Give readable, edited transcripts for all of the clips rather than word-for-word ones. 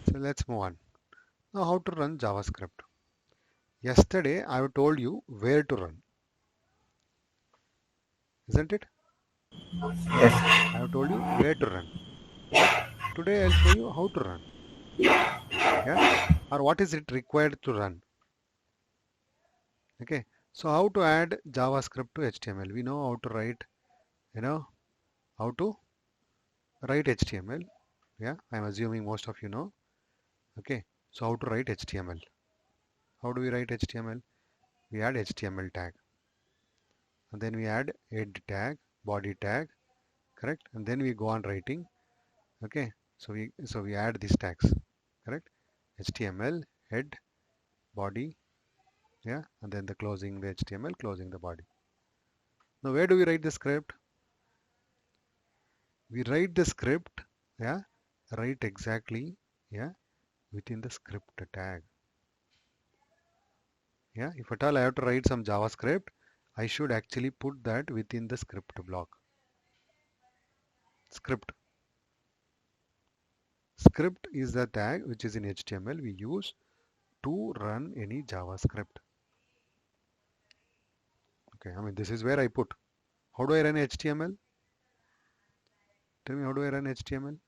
So let's move on. Now how to run JavaScript. Yesterday I have told you where to run, isn't it? Yes. I have told you where to run. But today I'll show you how to run. Yeah? Or what is it required to run? Okay. So how to add JavaScript to HTML? We know how to write, you know, how to write HTML. Yeah, I'm assuming most of you know. Okay. So how to write HTML? How do we write HTML? We add HTML tag. And then we add head tag, body tag, correct? And then we go on writing. Okay. So we add these tags, correct? HTML, head, body, yeah, and then the closing the HTML, closing the body. Now where do we write the script? We write the script, yeah, right exactly, yeah, within the script tag. Yeah, if at all I have to write some JavaScript, I should actually put that within the script block. Script. Script is the tag which is in HTML we use to run any JavaScript. Okay, I mean this is where I put. How do I run HTML? Tell me, how do I run HTML?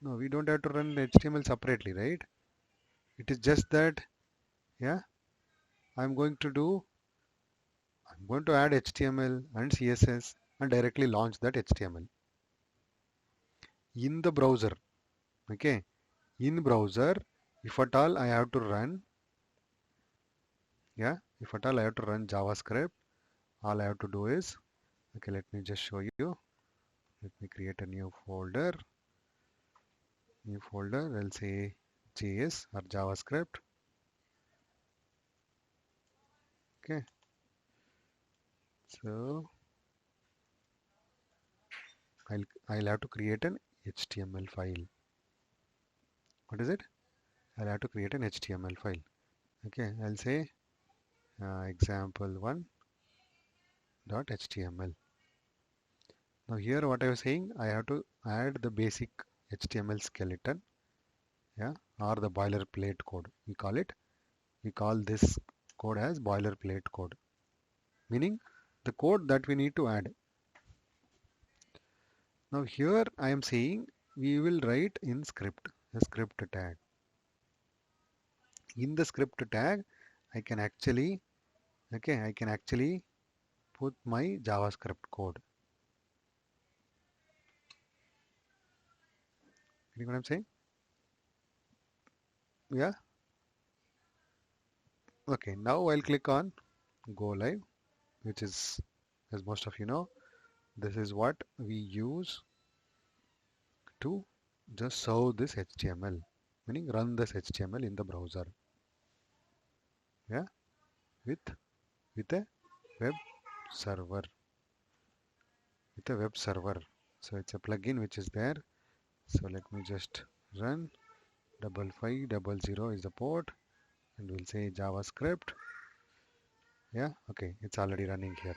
No, we don't have to run HTML separately, right? It is just that, yeah, I'm going to add HTML and CSS and directly launch that HTML in the browser. Okay, in browser, if at all I have to run, yeah, if at all I have to run JavaScript, all I have to do is, okay, let me just show you. Let me create a new folder, I'll say JS or JavaScript. Okay, so I'll have to create an HTML file. What is it? I'll have to create an HTML file. Okay, I'll say example1.html. Now here what I was saying, I have to add the basic HTML skeleton, yeah, or the boilerplate code. We call this code as boilerplate code, meaning the code that we need to add. Now here I am saying we will write in script, a script tag. In the script tag, I can actually, okay, I can actually put my JavaScript code. You know what I'm saying? Yeah. Okay. Now I'll click on go live, which is, as most of you know, this is what we use to just serve this HTML, meaning run this HTML in the browser. Yeah. With with a web server. With a web server. So it's a plugin which is there. So let me just run 5500 is the port, and we'll say JavaScript. Yeah, okay, it's already running here.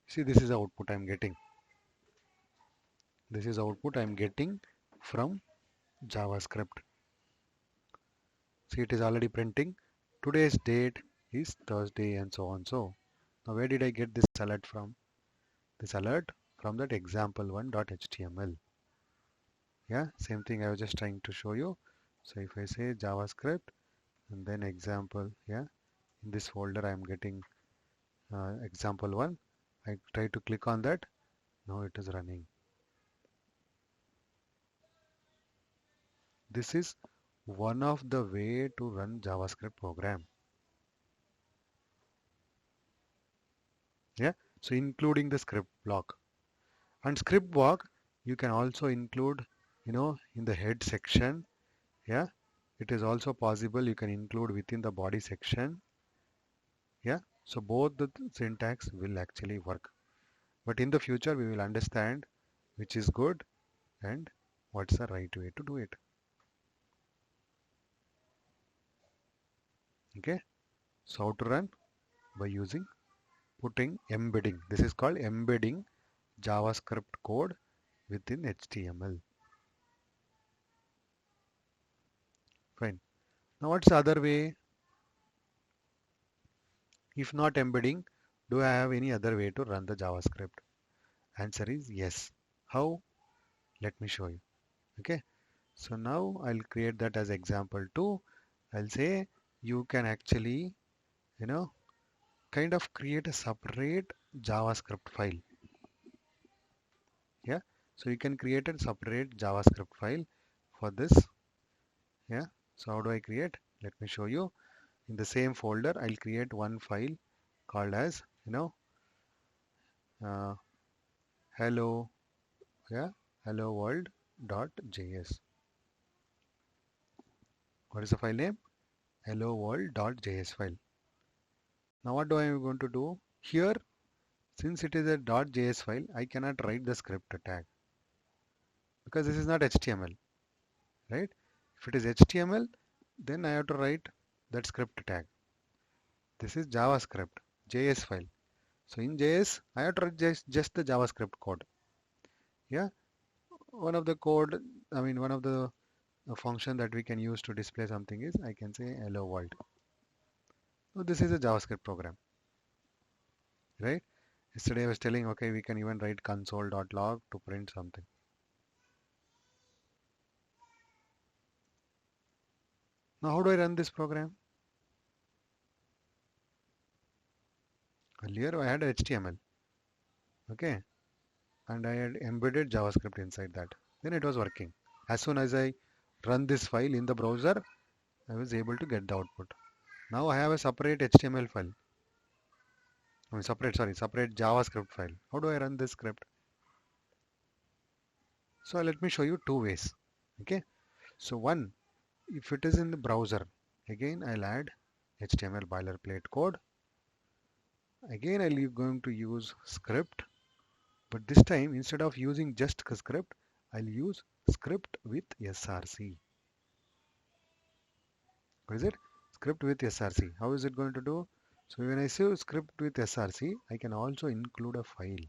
See, this is the output I'm getting. This is output I'm getting from JavaScript. See, it is already printing. Today's date is Thursday and so on. So now where did I get this alert from? This alert from that example1.html. Yeah, same thing I was just trying to show you. So if I say JavaScript and then example, yeah, in this folder I'm getting example1. I try to click on that. Now it is running. This is one of the way to run JavaScript program. Yeah, so including the script block. And script block you can also include, in the head section. Yeah, it is also possible you can include within the body section. Yeah, so both the syntax will actually work. But in the future we will understand which is good and what's the right way to do it. Okay, so how to run? By using putting embedding. This is called embedding JavaScript code within HTML. Fine. Now what's the other way? If not embedding, do I have any other way to run the JavaScript? Answer is yes. How? Let me show you. Okay. So now I'll create that as example 2. I'll say you can actually, you know, kind of create a separate JavaScript file. Yeah. So you can create a separate JavaScript file for this. Yeah. So how do I create? Let me show you. In the same folder, I'll create one file called as, uh, hello, yeah, hello world.js. What is the file name? Hello world.js file. Now what do I am going to do? Here, since it is a .js file, I cannot write the script tag because this is not HTML, right? If it is HTML, then I have to write that script tag. This is JavaScript, JS file. So in JS, I have to write just the JavaScript code. Yeah, one of the code, one of the function that we can use to display something is I can say hello world. So this is a JavaScript program, right? Yesterday I was telling, okay, we can even write console.log to print something. Now how do I run this program? Earlier I had HTML, okay, and I had embedded JavaScript inside that. Then it was working. As soon as I run this file in the browser, I was able to get the output. Now I have a separate HTML file. Separate JavaScript file. How do I run this script? So let me show you two ways. Okay. So one, if it is in the browser, again I'll add HTML boilerplate code. Again I'll going to use script, but this time instead of using just script, I'll use script with src. What is it? Script with src. How is it going to do? So when I say script with src, I can also include a file,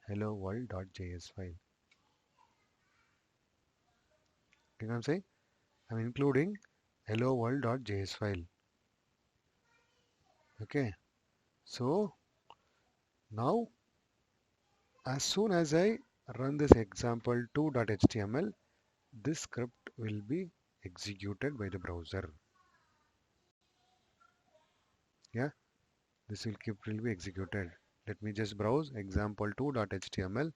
hello world.js file. You can say I'm including hello world.js file. Okay. So now as soon as I run this example2.html, this script will be executed by the browser. Yeah, this will be executed. Let me just browse example2.html.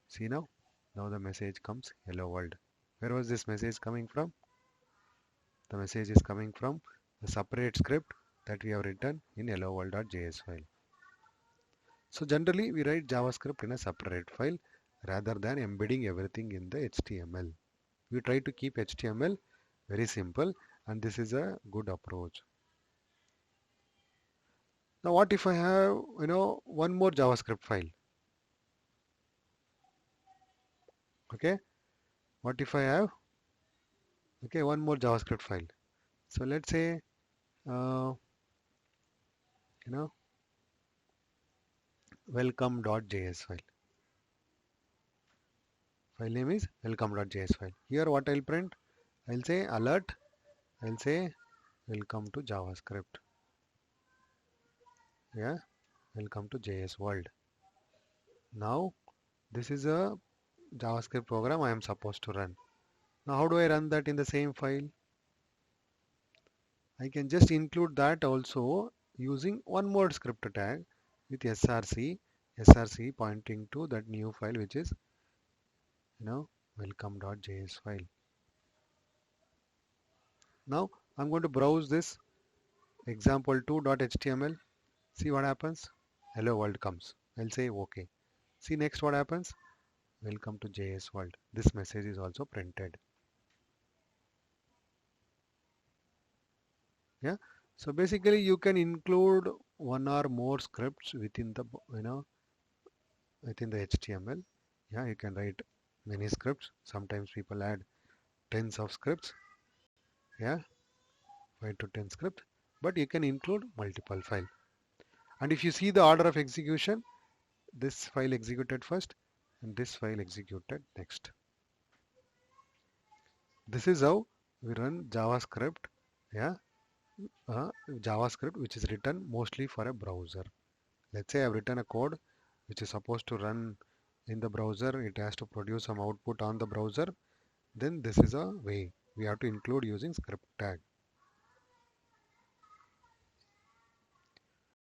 See now, now the message comes hello world. Where was this message coming from? The message is coming from the separate script that we have written in hello world.js file. So generally we write JavaScript in a separate file rather than embedding everything in the HTML. We try to keep HTML very simple, and this is a good approach. Now what if I have, one more JavaScript file? Okay, what if I have, okay, one more JavaScript file? So let's say, uh, you know, welcome.js file. File name is welcome.js file. Here what I'll print? I'll say alert. I'll say welcome to JavaScript. Yeah, welcome to JS world. Now this is a JavaScript program I am supposed to run. Now how do I run that in the same file? I can just include that also using one more script tag with src pointing to that new file, which is, welcome.js file. Now I'm going to browse this example2.html. See what happens. Hello world comes. I'll say okay. See next what happens. Welcome to JS world. This message is also printed. Yeah. So basically you can include one or more scripts within the, within the HTML. Yeah, you can write many scripts. Sometimes people add tens of scripts. Yeah, 5 to 10 scripts. But you can include multiple files. And if you see the order of execution, this file executed first and this file executed next. This is how we run JavaScript, yeah, JavaScript which is written mostly for a browser. Let's say I've written a code which is supposed to run in the browser. It has to produce some output on the browser. Then this is a way we have to include using script tag.